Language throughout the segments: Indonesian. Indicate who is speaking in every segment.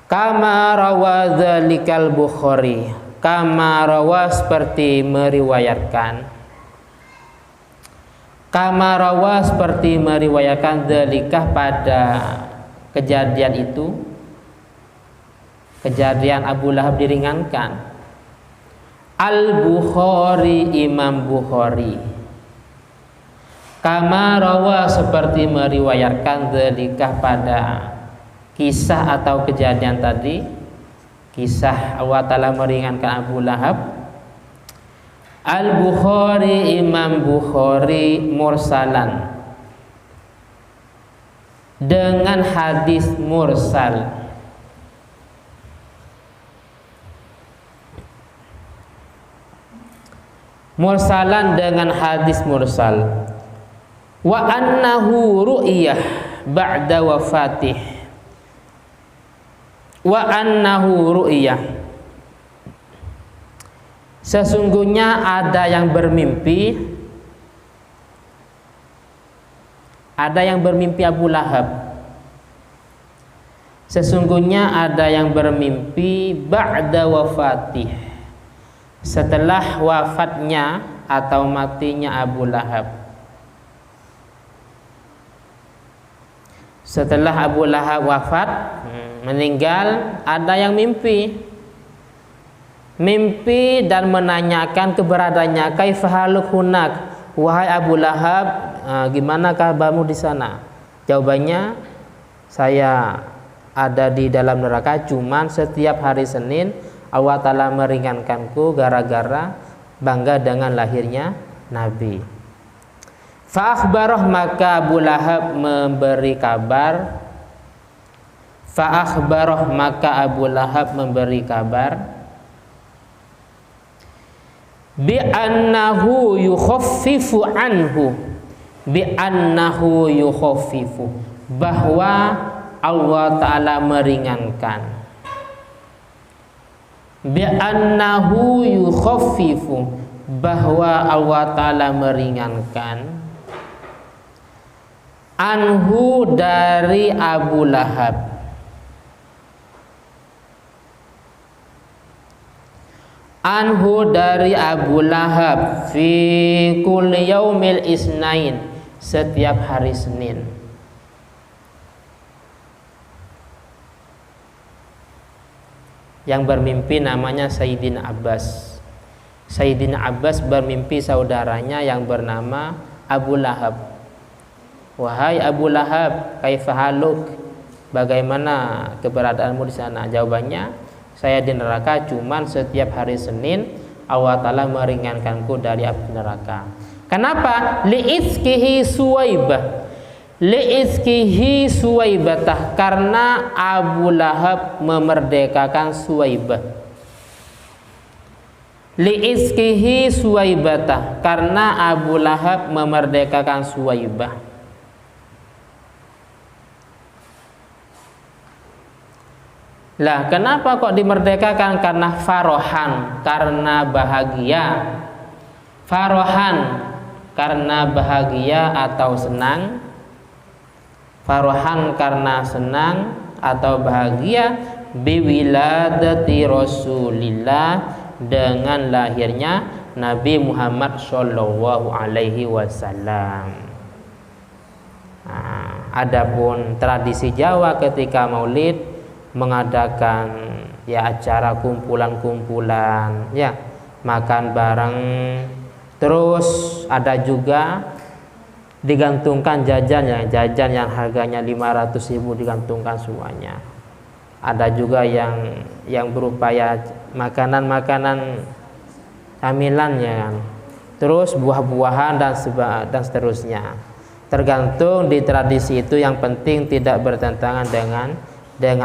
Speaker 1: Kama rawa dzalikal Bukhari, kama rawa seperti meriwayatkan, kama rawa seperti meriwayatkan dzalikah pada kejadian itu, kejadian Abu Lahab diringankan. Al-Bukhari, Imam Bukhari, kama rawa seperti meriwayatkan dzalikah pada kisah atau kejadian tadi, kisah Allah Ta'ala meringankan Abu Lahab. Al-Bukhari, Imam Bukhari mursalan, dengan hadis mursal. Mursalan dengan hadis mursal. Wa annahu ru'iyah ba'da wafatih. Wa annahu ru'iyah, sesungguhnya ada yang bermimpi, ada yang bermimpi Abu Lahab. Sesungguhnya ada yang bermimpi ba'da wafatih, setelah wafatnya atau matinya Abu Lahab. Setelah Abu Lahab wafat, meninggal, ada yang mimpi dan menanyakan keberadaannya. Kaifahaluk hunak, wahai Abu Lahab, gimana kabarmu di sana? Jawabannya, saya ada di dalam neraka, cuman setiap hari Senin Allah Ta'ala meringankanku gara-gara bangga dengan lahirnya Nabi. Fa'akhbarah, maka Abu Lahab memberi kabar. Fa'akhbarah, maka Abu Lahab memberi kabar bi'annahu yukhaffifu anhu, bi'annahu yukhaffifu, bahwa Allah Ta'ala meringankan. Bi'annahu yukhaffifu, bahwa Allah Ta'ala meringankan. Anhu, dari Abu Lahab. Anhu, dari Abu Lahab, fi kulli yaumil isnain, setiap hari Senin. Yang bermimpi namanya Sayyidina Abbas. Sayyidina Abbas bermimpi saudaranya yang bernama Abu Lahab. Wahai Abu Lahab, kaifahaluk, bagaimana keberadaanmu di sana? Jawabannya, saya di neraka, cuman setiap hari Senin Allah Ta'ala meringankanku dari api neraka. Kenapa? Li'izkihi Suwaibah, li'izkihi Suwaibatah, karena Abu Lahab memerdekakan Suwaibah. Li'izkihi Suwaibatah, karena Abu Lahab memerdekakan Suwaibah. Lah, kenapa kok dimerdekakan? Karena farohan, karena bahagia. Farohan, karena bahagia atau senang. Farohan, karena senang atau bahagia. Biwiladati Rasulillah, dengan lahirnya Nabi Muhammad Shallallahu Alaihi Wasallam. Adapun tradisi Jawa ketika Maulid mengadakan ya acara kumpulan-kumpulan, ya makan bareng, terus ada juga digantungkan jajan yang harganya 500.000 digantungkan semuanya. Ada juga yang berupa ya makanan-makanan camilannya, terus buah-buahan dan seterusnya. Tergantung di tradisi itu, yang penting tidak bertentangan dengan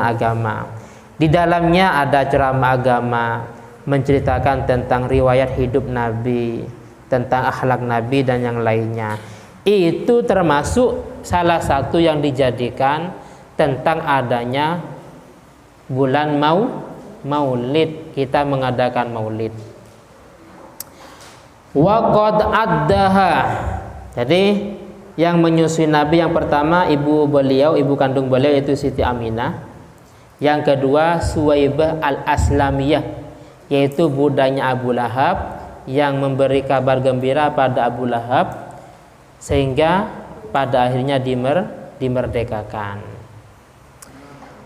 Speaker 1: agama. Di dalamnya ada ceramah agama, menceritakan tentang riwayat hidup Nabi, tentang akhlak Nabi dan yang lainnya. Itu termasuk salah satu yang dijadikan tentang adanya bulan Maulid. Kita mengadakan Maulid. Wa qad addaha. Jadi yang menyusui Nabi yang pertama ibu kandung beliau yaitu Siti Aminah. Yang kedua Suwaibah al-Aslamiyah, yaitu budanya Abu Lahab yang memberi kabar gembira pada Abu Lahab sehingga pada akhirnya dimerdekakan.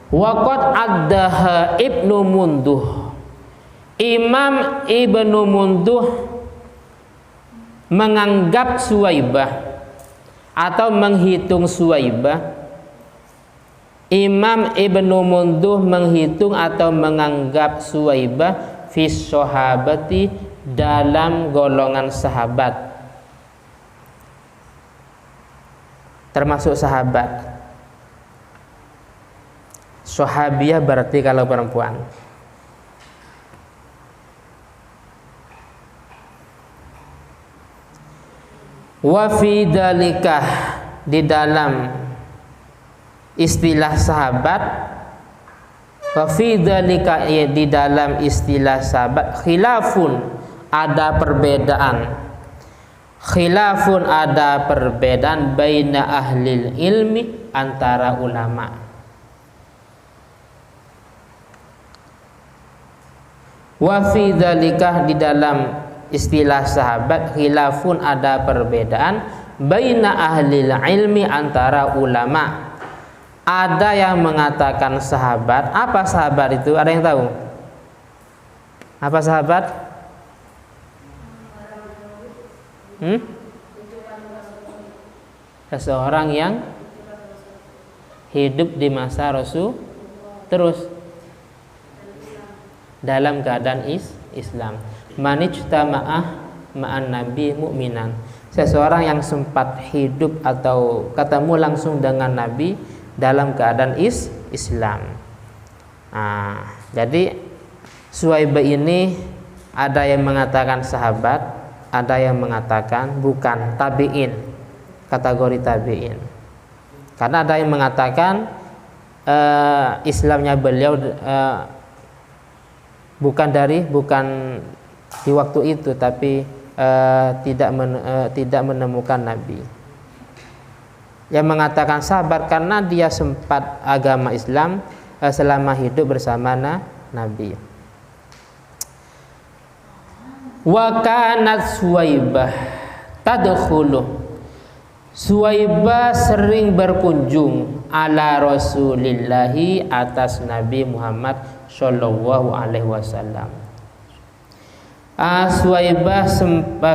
Speaker 1: Waqad addaha Ibnu Munduh, Imam Ibnu Munduh menganggap Suwaibah atau menghitung Suwaibah. Imam Ibnu Munduh menghitung atau menganggap Suwaibah fi sahabati, dalam golongan sahabat, termasuk sahabat. Sahabiyah berarti kalau perempuan. Wa fi dalikah, di dalam istilah sahabat, wa fi dalika, di dalam istilah sahabat, khilafun, ada perbedaan. Khilafun, ada perbedaan baina ahlil ilmi, antara ulama. Wa fi dzalikah, di dalam istilah sahabat, khilafun, ada perbedaan baina ahlil ilmi, antara ulama. Ada yang mengatakan sahabat. Apa sahabat itu? Ada yang tahu? Apa sahabat? Seseorang yang hidup di masa Rasul terus dalam keadaan Islam. Manijtama'ah ma'an nabi mu'minan, seseorang yang sempat hidup atau ketemu langsung dengan Nabi dalam keadaan Islam. Jadi Suwaibah ini ada yang mengatakan sahabat, ada yang mengatakan bukan, tabi'in, kategori tabi'in. Karena ada yang mengatakan Islamnya beliau bukan di waktu itu, tapi tidak menemukan Nabi. Yang mengatakan sahabat karena dia sempat agama Islam selama hidup bersama Nabi. Wa kanat Suwaibah tadkhulu, Suwaibah sering berkunjung ala Rasulillahi, atas Nabi Muhammad Shallallahu Alaihi Wasallam. Suwaibah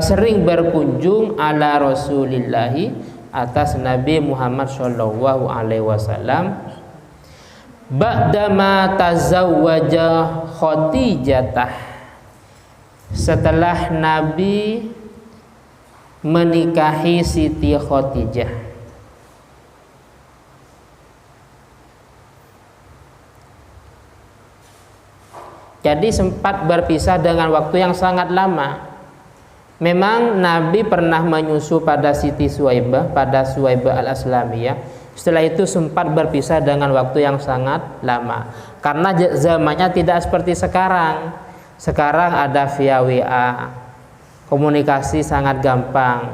Speaker 1: sering berkunjung ala Rasulillahi, atas Nabi Muhammad Shallallahu Alaihi Wasallam. Ba'dama tazawwaja Khadijah, setelah Nabi menikahi Siti Khadijah. Jadi sempat berpisah dengan waktu yang sangat lama. Memang Nabi pernah menyusu pada Siti Suwaibah, pada Suwaibah al-Aslamiyah. Setelah itu sempat berpisah dengan waktu yang sangat lama. Karena zamannya tidak seperti sekarang. Sekarang ada via WA, komunikasi sangat gampang.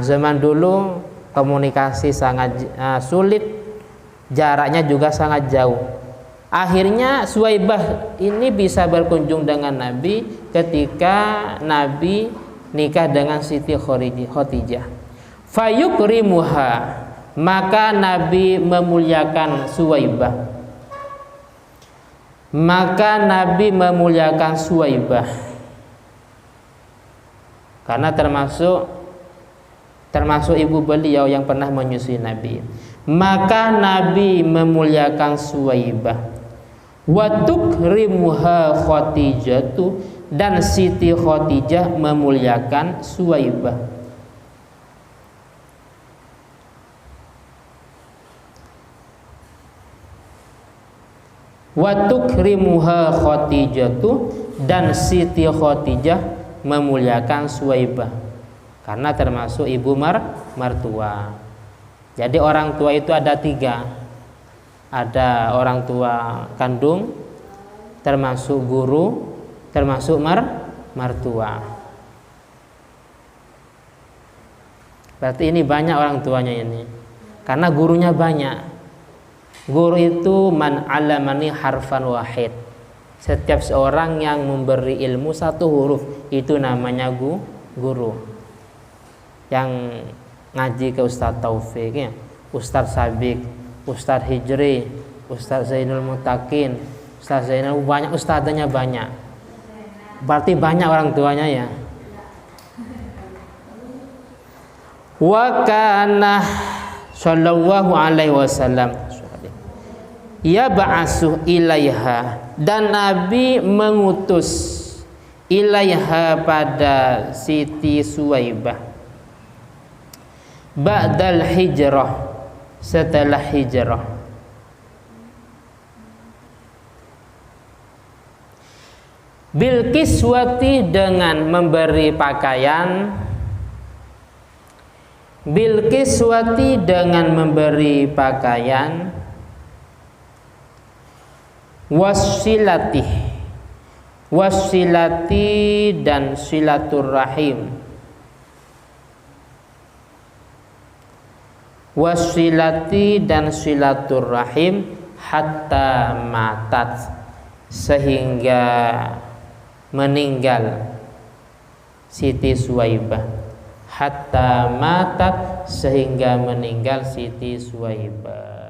Speaker 1: Zaman dulu komunikasi sangat sulit, jaraknya juga sangat jauh. Akhirnya Suwaibah ini bisa berkunjung dengan Nabi ketika Nabi nikah dengan Siti Khadijah. Fayukrimuha, maka Nabi memuliakan Suwaibah. Maka Nabi memuliakan Suwaibah karena termasuk ibu beliau yang pernah menyusui Nabi. Maka Nabi memuliakan Suwaibah. Wa tukrimuha Khadijatu, dan Siti Khadijah memuliakan Suwaibah. Wa tukrimuha Khadijatu, dan Siti Khadijah memuliakan Suwaibah karena termasuk ibu mertua. Jadi orang tua itu ada 3. Ada orang tua kandung, termasuk guru, termasuk mertua. Berarti ini banyak orang tuanya ini, karena gurunya banyak. Guru itu man 'allamani harfan wahid. Setiap seorang yang memberi ilmu satu huruf itu namanya guru. Yang ngaji ke Ustaz Taufik ya, Ustaz Sabik, Ustaz Hijri, Ustaz Zainul Mutakin, Ustaz Zainul, banyak ustadznya banyak. Berarti banyak orang tuanya ya. Wa kana sallallahu alaihi wasallam ya ba'asuh ilaiha, dan Nabi mengutus ilaiha pada Siti Suwaibah ba'dal hijrah, setelah hijrah. Bil kiswati, dengan memberi pakaian. Bil kiswati, dengan memberi pakaian. Wasilati, wasilati dan silaturrahim. Wasilati dan silaturrahim hatta matat, sehingga meninggal Siti Suwaibah. Hatta matat, sehingga meninggal Siti Suwaibah.